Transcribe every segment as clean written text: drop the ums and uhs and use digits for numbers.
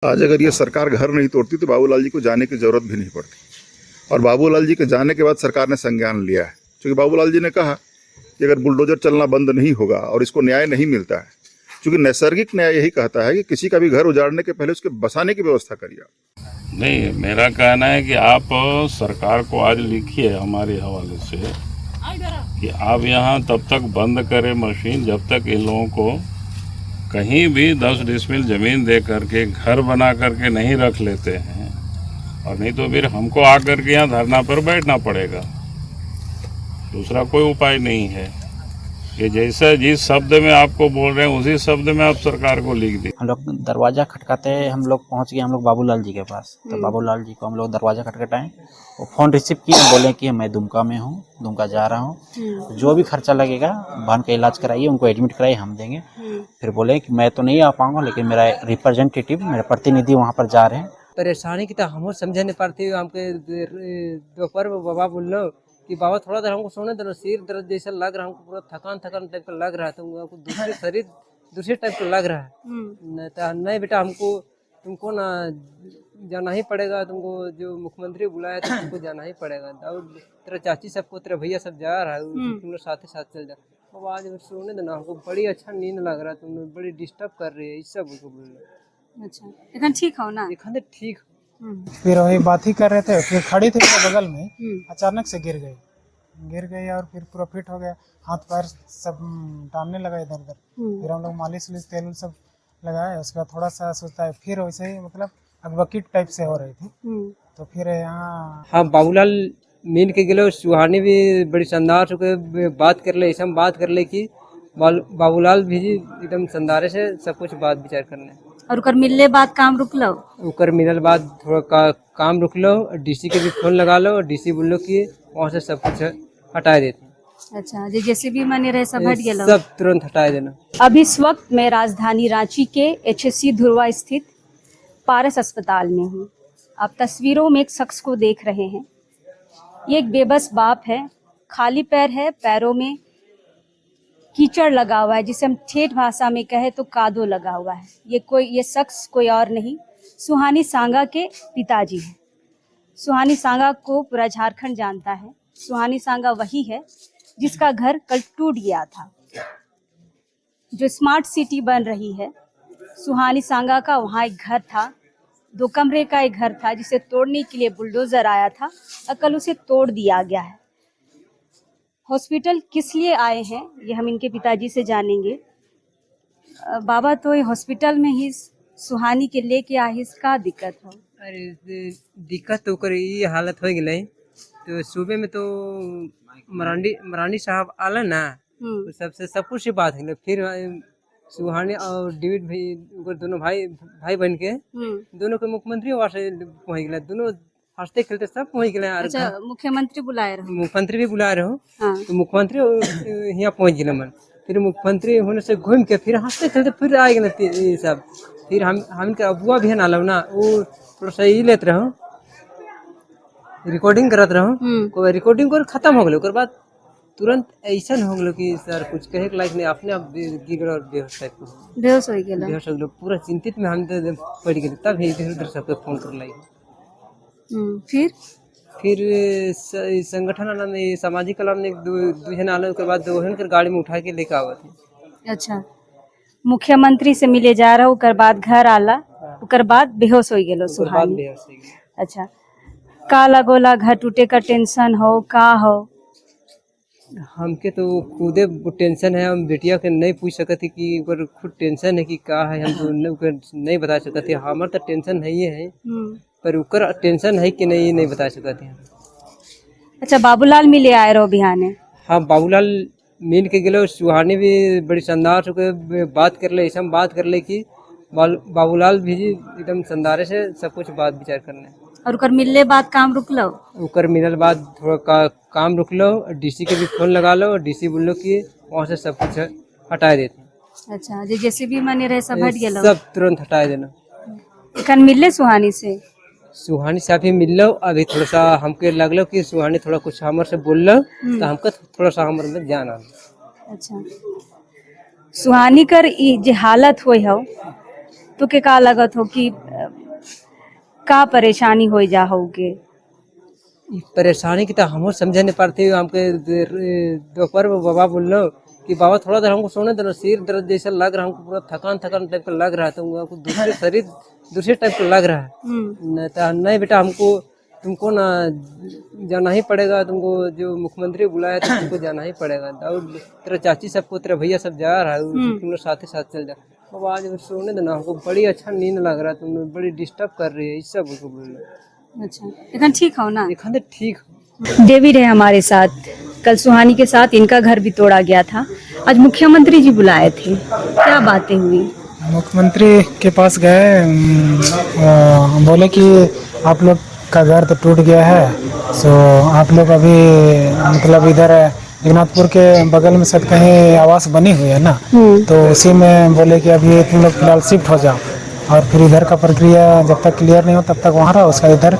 आज अगर ये सरकार घर नहीं तोड़ती तो बाबूलाल जी को जाने की जरूरत भी नहीं पड़ती। और बाबूलाल जी के जाने के बाद सरकार ने संज्ञान लिया है, क्योंकि बाबूलाल जी ने कहा कि अगर बुलडोजर चलना बंद नहीं होगा और इसको न्याय नहीं मिलता है, क्योंकि नैसर्गिक न्याय यही कहता है कि किसी का भी घर उजाड़ने के पहले उसके बसाने की व्यवस्था करिए। नहीं, मेरा कहना है कि आप सरकार को आज लिखिए हमारे हवाले से कि आप यहाँ तब तक बंद करें मशीन जब तक इन लोगों को कहीं भी 10 डिसमिल ज़मीन दे करके घर बना करके नहीं रख लेते हैं, और नहीं तो फिर हमको आकर के यहाँ धरना पर बैठना पड़ेगा। दूसरा कोई उपाय नहीं है। ये जैसा जिस शब्द में आपको बोल रहे हैं उसी शब्द में आप सरकार को लिख दें। हम लोग दरवाज़ा खटकाते हम लोग पहुंच गए हम लोग बाबूलाल जी के पास। तो बाबूलाल जी को हम लोग दरवाज़ा खटखटाएं, वो फ़ोन रिसीव किए, बोले कि मैं दुमका में हूँ, दुमका जा रहा हूँ, जो भी खर्चा लगेगा बहन का इलाज कराइए, उनको एडमिट कराइए, हम देंगे। फिर बोले कि मैं तो नहीं आ पाऊँगा, लेकिन मेरा रिप्रेजेंटेटिव, मेरा प्रतिनिधि वहाँ पर जा रहे हैं। परेशानी की तो हम समझ नहीं पाते। हमके दोपहर में बाबा बोल लो कि बाबा थोड़ा देर हमको सोने दो, सिर दर्द जैसा लग रहा है, हमको पूरा थकान टाइप का लग रहा है, तुमको दूसरे टाइप का लग रहा है। नहीं बेटा, हमको तुमको ना जाना ही पड़ेगा, तुमको जो मुख्यमंत्री बुलाया तो तुमको जाना ही पड़ेगा। और तेरा चाची सबको, तेरा भैया सब जा रहा है, तुम लोग साथ ही साथ चल जा। अब आज सोने देना, हमको बड़ी अच्छा नींद लग रहा है, तुम बड़ी डिस्टर्ब कर रही है, इस सब को बोल रहे। अच्छा, एखन ठीक हो ना? एखन तो ठीक। फिर वही बात ही कर रहे थे, फिर खड़ी थी मेरे बगल में, अचानक से गिर गई और फिर पूरा फिट हो गया, हाथ पैर सब टानने लगा इधर उधर। फिर हम लोग मालिश तेल सब लगाए, उसके बाद थोड़ा सा सोचता है, फिर वैसे ही मतलब अगबकी टाइप से हो रही थी। तो फिर यहाँ हाँ, बाबूलाल मिल के गए, सुहानी भी बड़ी शानदार से बात कर ले, ऐसा बात कर ले कि बाबूलाल भी एकदम शानदार से सब कुछ बात विचार करने। और उकर मिलने बाद काम रुक लो, उकर मिलने बाद थोड़ा काम रुक लो, डीसी के भी फोन लगा लो, डीसी बोल लो कि वहाँ से सब कुछ हटा देते। अच्छा, जैसे भी माने रहे सब हट गया, सब तुरंत हटा देना। अभी इस वक्त मैं राजधानी रांची के HSC धुरवा स्थित पारस अस्पताल में हूँ। आप तस्वीरों में एक शख्स को देख रहे हैं। ये एक बेबस बाप है, खाली पैर है, पैरों में कीचड़ लगा हुआ है, जिसे हम ठेठ भाषा में कहे तो कादो लगा हुआ है। ये शख्स कोई और नहीं, सुहानी सांगा के पिताजी हैं। सुहानी सांगा को पूरा झारखंड जानता है। सुहानी सांगा वही है जिसका घर कल टूट गया था। जो स्मार्ट सिटी बन रही है, सुहानी सांगा का वहाँ एक घर था, 2 कमरे का एक घर था, जिसे तोड़ने के लिए बुलडोजर आया था और कल उसे तोड़ दिया गया है। हॉस्पिटल किस लिए आए हैं ये हम इनके पिताजी से जानेंगे। बाबा, तो ये हॉस्पिटल में ही सुहानी के लेके आई, का दिक्कत हो? अरे दिक्कत तो कर ये हालत हो गई। तो सुबह में तो मरानी साहब आला ना, तो सबसे सब कुछ से बात है। फिर सुहानी और डेविड भाई, दोनों भाई बन के दोनों के मुख्यमंत्री आवास पहुँच गए, दोनों हंसते खेलते सब पहुँच गए। अच्छा, मुख्यमंत्री बुलाए रहो? मुख्यमंत्री भी बुला रहे हो। हाँ। तो मुख्यमंत्री यहाँ पहुँच गए मन। फिर मुख्यमंत्री होने से घूम के फिर हंसते खेलते फिर आए गए सब। फिर हम इनके अबुआ भी ना लो ना, वो थोड़ा सा ही लेते रहो, रिकॉर्डिंग करते रहो। कोई रिकॉर्डिंग कर खत्म हो गए, उसके बाद तुरंत ऐसा हो गलो कि सर कुछ कहे के लायक नहीं, अपने आप गिर और बेहोश हो गए। पूरा चिंतित में हम पड़ गए, तब इधर उधर सबके फोन कर लाई। फिर संगठन वाला ने, सामाजिक वाला ने दो जन आने के बाद दो कर गाड़ी में उठा के लेके आवा थे। अच्छा, मुख्यमंत्री से मिले जा रहा, उकर बाद घर आला, उकर बाद बेहोश हो गेलो सुहानी। अच्छा, का लगोला घर टूटे का टेंशन हो, का हो? हमके तो खुदे टेंशन है, हम बेटिया के नहीं पूछ सकते कि खुद टेंशन है कि का है, हम तो नहीं बता सकते। हमारा तो टेंशन नहीं है, पर उकर टेंशन है कि नहीं बता सकते हैं। अच्छा, बाबूलाल मिले आए रहो बिहाने? हाँ, बाबूलाल मिल के गए, सुहानी भी बड़ी शानदार से बात कर ले, ऐसा बात कर ले कि बाबूलाल भी एकदम शानदार से सब कुछ बात विचार करने। और उकर मिलने बाद काम रुक लो? उकर मिलने बाद थोड़ा काम रुक लो, डीसी के भी फोन लगा लो, डीसी बोल लो कि वहाँ से सब कुछ हटा देते। अच्छा, जैसे भी माने रहे सब हट गया, सब तुरंत हटा देना। एखन मिलले सुहानी से? सुहानी से अभी मिल लो, अभी थोड़ा सा हमके लगलो कि सुहानी थोड़ा कुछ हमारे से बोल लो, तो हमको थोड़ा सा हमारे अंदर जान आ। अच्छा, सुहानी कर जे हालत हुई हो तो के का लगत हो कि का परेशानी हो जा होगे? ई परेशानी की तो हम समझ नहीं पाते। हमके दोपहर में बाबा बोलो कि बाबा थोड़ा देर हमको सोने दो, सिर दर्द जैसा लग रहा है, हमको पूरा थकान थकान टाइप का लग रहा है, तो हमको दूसरे टाइप का लग रहा है। नहीं तो नहीं बेटा, हमको तुमको ना जाना ही पड़ेगा, तुमको जो मुख्यमंत्री बुलाया तो तुमको जाना ही पड़ेगा। और तेरा चाची सबको, तेरा भैया सब जा रहा है, तुम लोग साथ ही साथ चल जा। बाबा आज सोने देना, हमको बड़ी अच्छा नींद लग रहा है, तुम बड़ी डिस्टर्ब कर रही है, इस सब को बोलना। अच्छा, लेकिन ठीक हो ना? देखा ठीक। डेविड है हमारे साथ, कल सुहानी के साथ इनका घर भी तोड़ा गया था। आज मुख्यमंत्री जी बुलाए थे, क्या बातें हुई? मुख्यमंत्री के पास गए, बोले कि आप लोग का घर तो टूट गया है, सो आप लोग अभी मतलब इधर जगन्नाथपुर के बगल में शायद कहीं आवास बनी हुई है ना, तो उसी में बोले कि अभी तुम लोग फिलहाल शिफ्ट हो जाओ, और फिर इधर का प्रक्रिया जब तक क्लियर नहीं हो तब तक वहाँ रहो, उसका इधर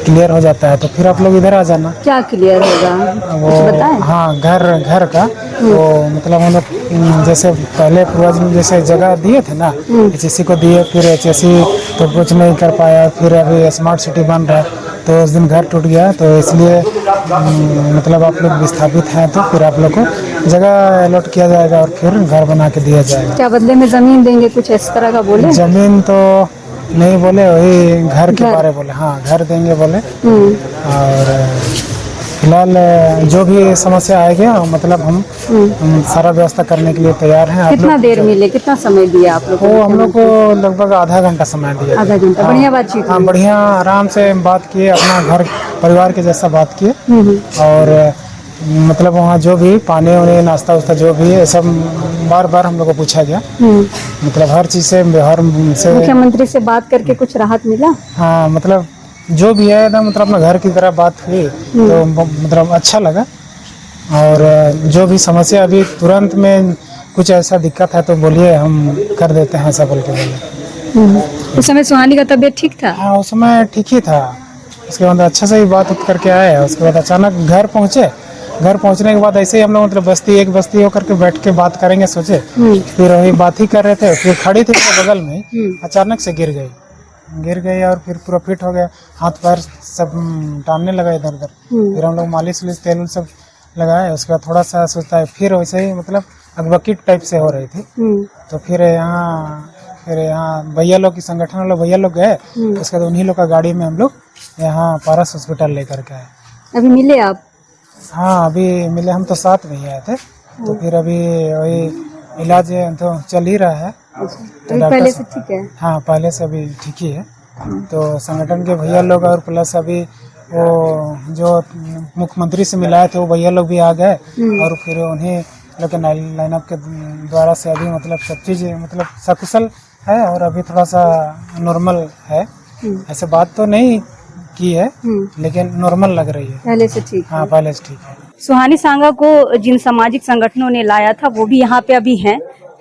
क्लियर हो जाता है तो फिर आप लोग इधर आ जाना। क्या क्लियर होगा वो कुछ बताएं? हाँ, घर का वो मतलब हम लोग जैसे पहले पूर्वज में जैसे जगह दिए थे ना, HSC को दिए, फिर HSC तो कुछ नहीं कर पाया, फिर अभी स्मार्ट सिटी बन रहा है, तो उस दिन घर टूट गया, तो इसलिए मतलब आप लोग विस्थापित हैं, तो फिर आप लोग को जगह अलॉट किया जाएगा और फिर घर बना के दिया जाएगा। क्या बदले में जमीन देंगे, कुछ इस तरह का बोले? जमीन तो नहीं बोले, वही घर के बारे बोले, हाँ घर देंगे बोले। और फिलहाल जो भी समस्या आएगी मतलब हम सारा व्यवस्था करने के लिए तैयार हैं। कितना देर मिले, कितना समय दिया आप लोग वो हम लोग को लगभग आधा घंटा समय दिया। आधा घंटा? बढ़िया बातचीत। हाँ, बढ़िया आराम से बात किए, अपना घर परिवार के जैसा बात किए, और मतलब वहाँ जो भी पानी वानी नाश्ता वास्ता जो भी है सब बार बार हम लोग को पूछा गया, मतलब हर चीज़ से व्यवहार से। मुख्यमंत्री से बात करके कुछ राहत मिला? हाँ, मतलब जो भी है ना, मतलब अपना घर की तरह बात हुई तो मतलब अच्छा लगा। और जो भी समस्या अभी तुरंत में कुछ ऐसा दिक्कत है तो बोलिए, हम कर देते हैं, ऐसा बोल के बोले। उस समय सुहानी का तबीयत ठीक था? हाँ, उस समय ठीक ही था। उसके बाद अच्छा से ही बात करके आए, उसके बाद अचानक घर पहुँचे। घर पहुंचने के बाद ऐसे ही हम लोग मतलब एक बस्ती होकर के बैठ के बात करेंगे सोचे, फिर वही बात ही कर रहे थे, फिर खड़ी थी बगल में, अचानक से गिर गई और फिर पूरा फिट हो गया, हाथ पैर सब टानने लगा इधर उधर। फिर हम लोग मालिश तेल सब लगाए, उसके बाद थोड़ा सा सोचता है, फिर वैसे ही मतलब अगबकी टाइप से हो रही थी। तो फिर यहाँ भैया लोग की संगठन वाले भैया लोग गए, उसके बाद उन्हीं लोग का गाड़ी में हम लोग यहाँ पारस हॉस्पिटल लेकर के आए। अभी मिले आप? हाँ, अभी मिले, हम तो साथ में ही आए थे, तो फिर अभी वही इलाज तो चल ही रहा है। तो पहले से ठीक है? हाँ, पहले से अभी ठीक ही है। तो संगठन के भैया लोग और प्लस अभी वो जो मुख्यमंत्री से मिलाए थे वो भैया लोग भी आ गए, और फिर उन्हीं लोग के लाइनअप के द्वारा से अभी मतलब सब चीज़ मतलब सकुशल है, और अभी थोड़ा सा नॉर्मल है। ऐसे बात तो नहीं की है, लेकिन नॉर्मल लग रही है, पहले से ठीक। हाँ, पहले से ठीक है। सुहानी सांगा को जिन सामाजिक संगठनों ने लाया था वो भी यहाँ पे अभी हैं।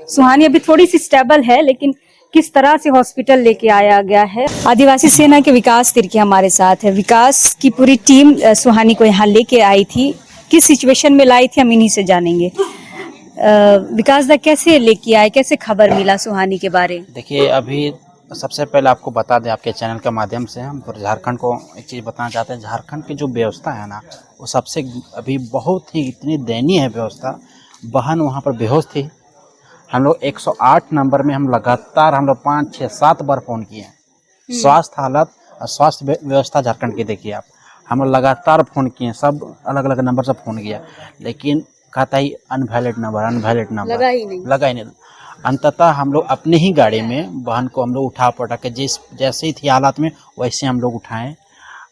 सुहानी अभी थोड़ी सी स्टेबल है, लेकिन किस तरह से हॉस्पिटल लेके आया गया है। आदिवासी सेना के विकास तिर्की हमारे साथ है। विकास की पूरी टीम सुहानी को यहाँ लेके आई थी, किस सिचुएशन में लाई थी हम इन्हीं से जानेंगे। विकास दा कैसे लेके आए, कैसे खबर मिला सुहानी के बारे? देखिए, अभी सबसे पहले आपको बता दें, आपके चैनल के माध्यम से हम झारखंड को एक चीज़ बताना चाहते हैं। झारखंड की जो व्यवस्था है ना, वो सबसे अभी बहुत ही इतनी दयनीय है व्यवस्था। बहन वहाँ पर बेहोश थी, हम लोग 108 नंबर में हम लगातार 5, 6, 7 बार फ़ोन किए हैं। स्वास्थ्य हालत और स्वास्थ्य व्यवस्था झारखंड की देखिए आप, हम लोग लगातार फ़ोन किए, सब अलग अलग नंबर से फ़ोन किया, लेकिन कहता ही अनवैलिड नंबर लगा ही नहीं। अंततः हम लोग अपने ही गाड़ी में बहन को हम लोग उठा पटा के जैसे ही थी हालात में वैसे हम लोग उठाएं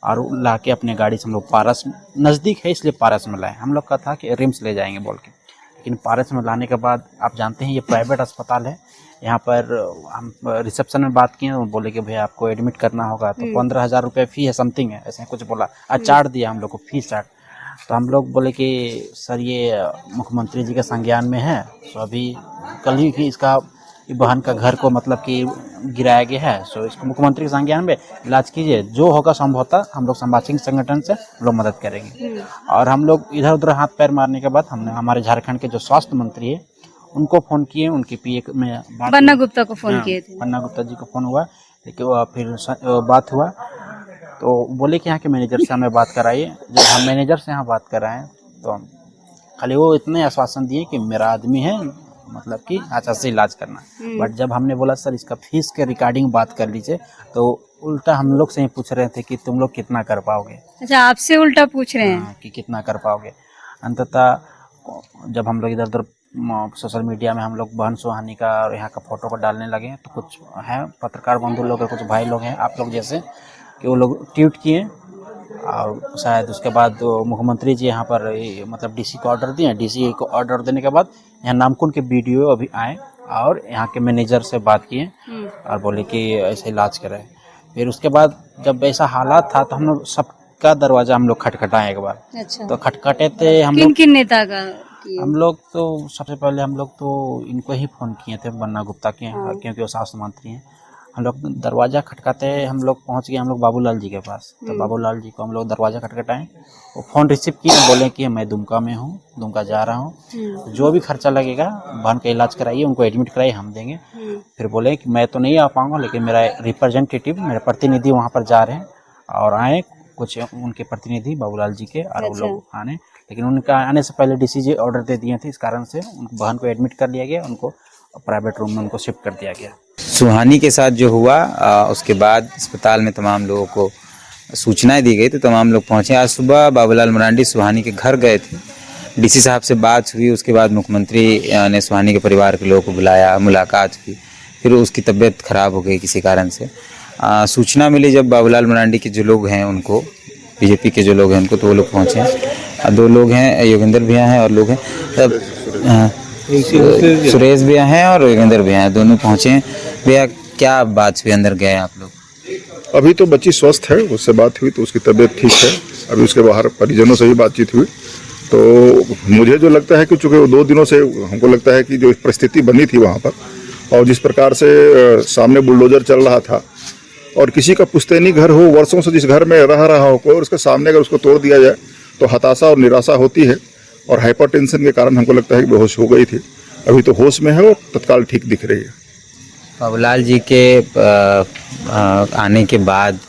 और ला के अपने गाड़ी से हम लोग पारस, नज़दीक है इसलिए पारस में लाए। हम लोग का था कि रिम्स ले जाएंगे बोल के, लेकिन पारस में लाने के बाद आप जानते हैं ये प्राइवेट अस्पताल है। यहाँ पर हम रिसेप्शन में बात किए, बोले कि भैया आपको एडमिट करना होगा, तो 15,000 रुपये फ़ी है, समथिंग है, ऐसे कुछ बोला, चार्ट दिया हम लोग को, फीस चार्ट। तो हम लोग बोले कि सर ये मुख्यमंत्री जी के संज्ञान में है, तो अभी कल ही इसका बहन का घर को मतलब कि गिराया गया है, सो इसको मुख्यमंत्री के संज्ञान में इलाज कीजिए, जो होगा संभवतः हम लोग सामाजिक संगठन से लोग मदद करेंगे। और हम लोग इधर उधर हाथ पैर मारने के बाद हमने हमारे झारखंड के जो स्वास्थ्य मंत्री है उनको फ़ोन किए, उनके पीए में बात बन्ना हुई। गुप्ता को फोन हाँ, किए थे। पन्ना गुप्ता जी को फ़ोन हुआ, लेकिन फिर बात हुआ तो बोले कि यहाँ के मैनेजर से हमें बात कराइए। जब हम मैनेजर से यहाँ बात कराएं तो खाली वो इतने आश्वासन दिए कि मेरा आदमी है, मतलब कि अच्छा से इलाज करना। बट जब हमने बोला सर इसका फीस के रिगार्डिंग बात कर लीजिए, तो उल्टा हम लोग से ही पूछ रहे थे कि तुम लोग कितना कर पाओगे। अच्छा, आपसे उल्टा पूछ रहे हैं। हाँ, कि कितना कर पाओगे। अंततः जब हम लोग इधर उधर सोशल मीडिया में हम लोग बहन सुहानी का और यहाँ का फोटो को डालने लगे, तो कुछ हैं पत्रकार बंधु लोग और कुछ भाई लोग हैं आप लोग जैसे, कि वो लोग ट्वीट किए और शायद उसके बाद मुख्यमंत्री जी यहाँ पर मतलब डीसी को ऑर्डर दिए। डीसी को ऑर्डर देने के बाद यहाँ नामकुन के वीडियो अभी आए और यहाँ के मैनेजर से बात किए और बोले कि ऐसे इलाज करें। फिर उसके बाद जब ऐसा हालात था तो हम लोग सबका दरवाज़ा हम लोग खटखटाए एक बार। अच्छा, तो खटखटे थे हम किन लोग। किन नेता का किए? हम लोग तो सबसे पहले हम लोग तो इनको ही फ़ोन किए थे, बन्ना गुप्ता के, हाँ। क्योंकि वो स्वास्थ्य मंत्री हैं। हम लोग दरवाज़ा खटकाते हम लोग पहुंच गए हम लोग बाबूलाल जी के पास। तो बाबूलाल जी को हम लोग दरवाज़ा खटखटाएं, वो फ़ोन रिसीव किए, बोले कि मैं दुमका में हूँ, दुमका जा रहा हूँ, जो भी खर्चा लगेगा बहन का इलाज कराइए, उनको एडमिट कराइए, हम देंगे। फिर बोले कि मैं तो नहीं आ पाऊँगा, लेकिन मेरा रिप्रेजेंटेटिव, मेरे प्रतिनिधि वहाँ पर जा रहे हैं और आए कुछ उनके प्रतिनिधि बाबूलाल जी के, और वो लोग आने, लेकिन उनका आने से पहले डीसी जी ऑर्डर दे दिए थे। इस कारण से उन बहन को एडमिट कर लिया गया, उनको प्राइवेट रूम में उनको शिफ्ट कर दिया गया। सुहानी के साथ जो हुआ उसके बाद अस्पताल में तमाम लोगों को सूचनाएं दी गई, तो तमाम लोग पहुंचे। आज सुबह बाबूलाल मरांडी सुहानी के घर गए थे, डीसी साहब से बात हुई। उसके बाद मुख्यमंत्री ने सुहानी के परिवार के लोगों को बुलाया, मुलाकात हुई। फिर उसकी तबीयत खराब हो गई किसी कारण से। सूचना मिली जब बाबूलाल मरांडी के जो लोग हैं उनको, बीजेपी के जो लोग हैं उनको, तो वो लोग पहुँचे। दो लोग हैं, योगेंद्र भैया हैं और लोग हैं तब सुरेश भैया हैं और योगेंद्र भैया हैं, दोनों पहुँचे हैं। भैया क्या बात हुई, अंदर गए आप लोग? अभी तो बच्ची स्वस्थ है, उससे बात हुई तो उसकी तबीयत ठीक है। अभी उसके बाहर परिजनों से भी बातचीत हुई। तो मुझे जो लगता है कि चूँकि वो 2 दिनों से हमको लगता है कि जो परिस्थिति बनी थी वहाँ पर, और जिस प्रकार से सामने बुलडोजर चल रहा था, और किसी का पुश्तैनी घर हो, वर्षों से जिस घर में रह रहा हो कोई, और उसके सामने अगर उसको तोड़ दिया जाए तो हताशा और निराशा होती है। और हाइपरटेंशन के कारण हमको लगता है कि बेहोश हो गई थी। अभी तो होश में है और तत्काल ठीक दिख रही है। बाबूलाल जी के आने के बाद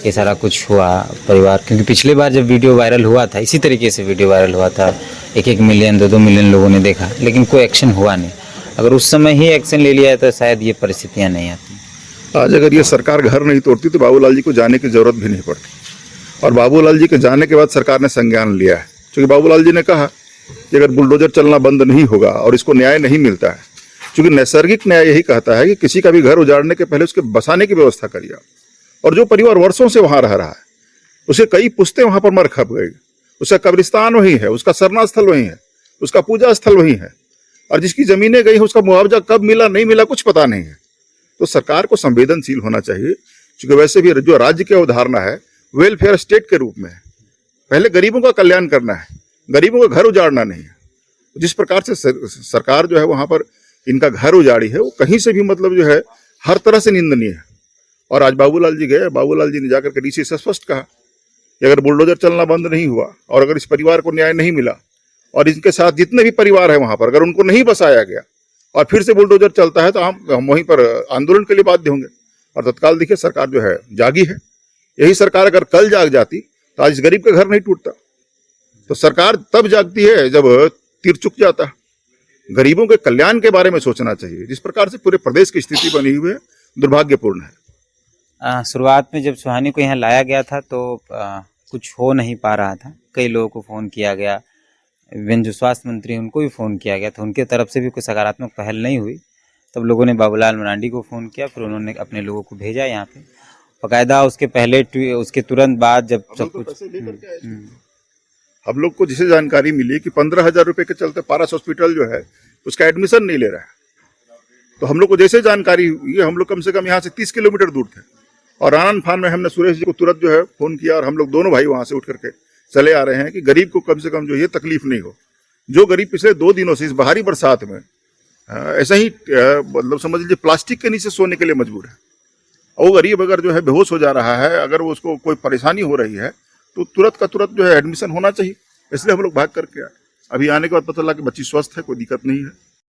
ये सारा कुछ हुआ परिवार, क्योंकि पिछली बार जब वीडियो वायरल हुआ था, इसी तरीके से वीडियो वायरल हुआ था, 1-1 मिलियन 2-2 मिलियन लोगों ने देखा, लेकिन कोई एक्शन हुआ नहीं। अगर उस समय ही एक्शन ले लिया तो शायद ये परिस्थितियाँ नहीं आती। आज अगर ये सरकार घर नहीं तोड़ती तो बाबूलाल जी को जाने की जरूरत भी नहीं पड़ती। और बाबूलाल जी के जाने के बाद सरकार ने संज्ञान लिया है, क्योंकि बाबूलाल जी ने कहा कि अगर बुलडोजर चलना बंद नहीं होगा और इसको न्याय नहीं मिलता है, क्योंकि नैसर्गिक न्याय यही कहता है कि किसी का भी घर उजाड़ने के पहले उसके बसाने की व्यवस्था करिए। और जो परिवार वर्षों से वहां रह रहा है, उसे कई पुश्तें वहां पर मर खप गई, उसका कब्रिस्तान वहीं है, उसका सरना स्थल वहीं है, उसका पूजा स्थल वहीं है, और जिसकी जमीनें गई उसका मुआवजा कब मिला नहीं मिला कुछ पता नहीं है। तो सरकार को संवेदनशील होना चाहिए, क्योंकि वैसे भी जो राज्य की अवधारणा है वेलफेयर स्टेट के रूप में है। पहले गरीबों का कल्याण करना है, गरीबों का घर उजाड़ना नहीं है। जिस प्रकार से सरकार जो है वहां पर इनका घर उजाड़ी है, वो कहीं से भी मतलब जो है हर तरह से निंदनीय है। और आज बाबूलाल जी गए, बाबूलाल जी ने जाकर के डीसी से स्पष्ट कहा कि अगर बुलडोजर चलना बंद नहीं हुआ और अगर इस परिवार को न्याय नहीं मिला और इनके साथ जितने भी परिवार है वहां पर अगर उनको नहीं बसाया गया और फिर से बुलडोजर चलता है तो हम वहीं पर आंदोलन के लिए बाध्य होंगे। और तत्काल देखिए सरकार जो है जागी है। यही सरकार अगर कल जाग जाती तो आज इस गरीब का घर नहीं टूटता। तो सरकार तब जागती है जब तीर चुक जाता है। गरीबों के कल्याण के बारे में सोचना चाहिए। जिस प्रकार से पूरे प्रदेश की स्थिति बनी हुई है दुर्भाग्यपूर्ण है। शुरुआत में जब सुहानी को यहाँ लाया गया था तो कुछ हो नहीं पा रहा था। कई लोगों को फ़ोन किया गया, इवन जो स्वास्थ्य मंत्री उनको भी फ़ोन किया गया था, उनके तरफ से भी कोई सकारात्मक पहल नहीं हुई। तब लोगों ने बाबूलाल मरांडी को फ़ोन किया, फिर उन्होंने अपने लोगों को भेजा यहाँ पे। बाकायदा उसके पहले उसके तुरंत बाद जब सब कुछ हम लोग को जिसे जानकारी मिली कि 15,000 रुपए के चलते पारस हॉस्पिटल जो है उसका एडमिशन नहीं ले रहा है। तो हम लोग को जैसे जानकारी हुई, हम लोग कम से कम यहाँ से 30 किलोमीटर दूर थे और आनंद फान में हमने सुरेश जी को तुरंत जो है फ़ोन किया और हम लोग दोनों भाई वहाँ से उठ करके चले आ रहे हैं कि गरीब को कम से कम जो ये तकलीफ नहीं हो। जो गरीब पिछले 2 दिनों से इस बाहरी बरसात में ऐसा ही मतलब समझ लीजिए प्लास्टिक के नीचे सोने के लिए मजबूर है। वो गरीब अगर जो है बेहोश हो जा रहा है, अगर वो उसको कोई परेशानी हो रही है तो तुरंत का तुरंत जो है एडमिशन होना चाहिए। इसलिए हम लोग भाग करके आए। अभी आने के बाद पता लगा कि बच्ची स्वस्थ है, कोई दिक्कत नहीं है।